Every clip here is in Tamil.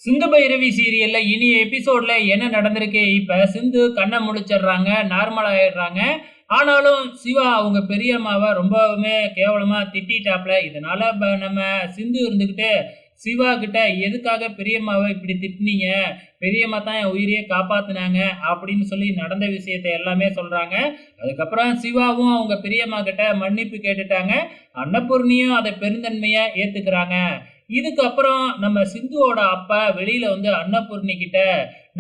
சிந்து பைரவி சீரியல்ல இனி எபிசோட்ல என்ன நடந்திருக்கு? இப்ப சிந்து கண்ண முழிச்சிடுறாங்க, நார்மல் ஆயிடுறாங்க. ஆனாலும் சிவா அவங்க பெரியம்மாவ ரொம்பவுமே கேவலமா திட்டிட்டாப்ல. இதனால நம்ம சிந்து இருந்துகிட்டு சிவா கிட்ட எதுக்காக பெரியம்மாவ இப்படி திட்டுனீங்க? பெரியம்மா தான் என் உயிரையே காப்பாத்துனாங்க அப்படின்னு சொல்லி நடந்த விஷயத்த எல்லாமே சொல்றாங்க. அதுக்கப்புறம் சிவாவும் அவங்க பெரியம்மா கிட்ட மன்னிப்பு கேட்டுட்டாங்க. அன்னபூர்ணியும் அதை பெருந்தன்மையா ஏத்துக்கிறாங்க. இதுக்கப்புறம் நம்ம சிந்துவோட அப்பா வெளியில வந்து அன்னபூர்ணி கிட்ட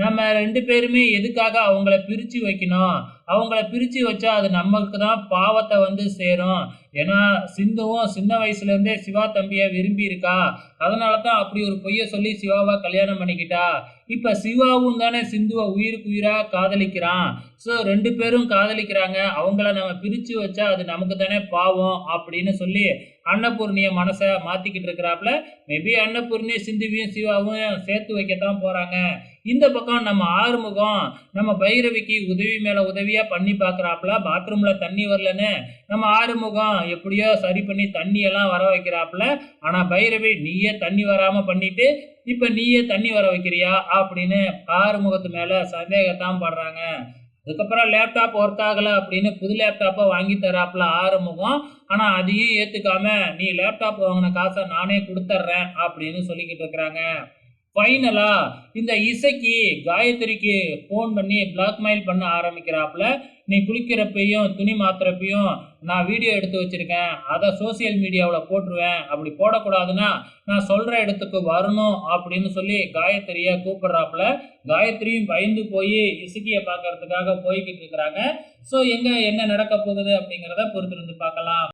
நம்ம 2 பேருமே எதுக்காக அவங்கள பிரிச்சு வைக்கணும்? அவங்கள பிரிச்சு வச்சா அது நமக்கு தான் பாவத்த வந்து சேரும். ஏன்னா சிந்துவும் சின்ன வயசுல இருந்தே சிவா தம்பிய விரும்பி இருக்கா. அதனால தான் அப்படி ஒரு பொய்ய சொல்லி சிவாவ கல்யாணம் பண்ணிக்கிட்டா. இப்ப சிவாவும் தானே சிந்துவ உயிருக்கு உயிரா காதலிக்கிறான். ஸோ 2 பேரும் காதலிக்கிறாங்க. அவங்கள நம்ம பிரிச்சு வச்சா அது நமக்கு தானே பாவம் அப்படின்னு சொல்லி அன்னபூர்ணிய மனச மாத்திக்கிட்டு இருக்கிறாப்ல. மேபி அன்னபூர்ணி சிந்துவையும் சிவாவும் சேர்த்து வைக்கத்தான் போறாங்க. இந்த பக்கம் நம்ம ஆறுமுகம் நம்ம பைரவிக்கு உதவி மேல உதவியா பண்ணி பார்க்குறாப்புல. பாத்ரூம்ல தண்ணி வரலன்னு நம்ம ஆறுமுகம் எப்படியோ சரி பண்ணி தண்ணி எல்லாம் வர வைக்கிறாப்புல. ஆனா பைரவி நீயே தண்ணி வராம பண்ணிட்டு இப்ப நீயே தண்ணி வர வைக்கிறியா அப்படின்னு ஆறுமுகத்து மேல சந்தேகத்தான் படுறாங்க. அதுக்கப்புறம் லேப்டாப் ஒர்க் ஆகல அப்படின்னு புது லேப்டாப்பை வாங்கி தராப்புல ஆறுமுகம். ஆனா அதையும் ஏத்துக்காம நீ லேப்டாப் வாங்கின காசை நானே கொடுத்துட்றேன் அப்படின்னு சொல்லிக்கிட்டு இருக்கிறாங்க. ஃபைனலா இந்த இசைக்கு காயத்ரிக்கு ஃபோன் பண்ணி பிளாக்மெயில் பண்ண ஆரம்பிக்கிறாப்புல. நீ குளிக்கிறப்பையும் துணி மாத்துறப்பையும் நான் வீடியோ எடுத்து வச்சிருக்கேன். அதை சோசியல் மீடியாவில் போட்டுருவேன். அப்படி போடக்கூடாதுன்னா நான் சொல்ற இடத்துக்கு வரணும் அப்படின்னு சொல்லி காயத்ரியை கூப்பிடுறாப்புல. காயத்ரியும் பயந்து போய் இசக்கியை பார்க்கறதுக்காக போய்கிட்டு இருக்கிறாங்க. ஸோ எங்க என்ன நடக்க போகுது அப்படிங்கிறத பொறுத்திருந்து பார்க்கலாம்.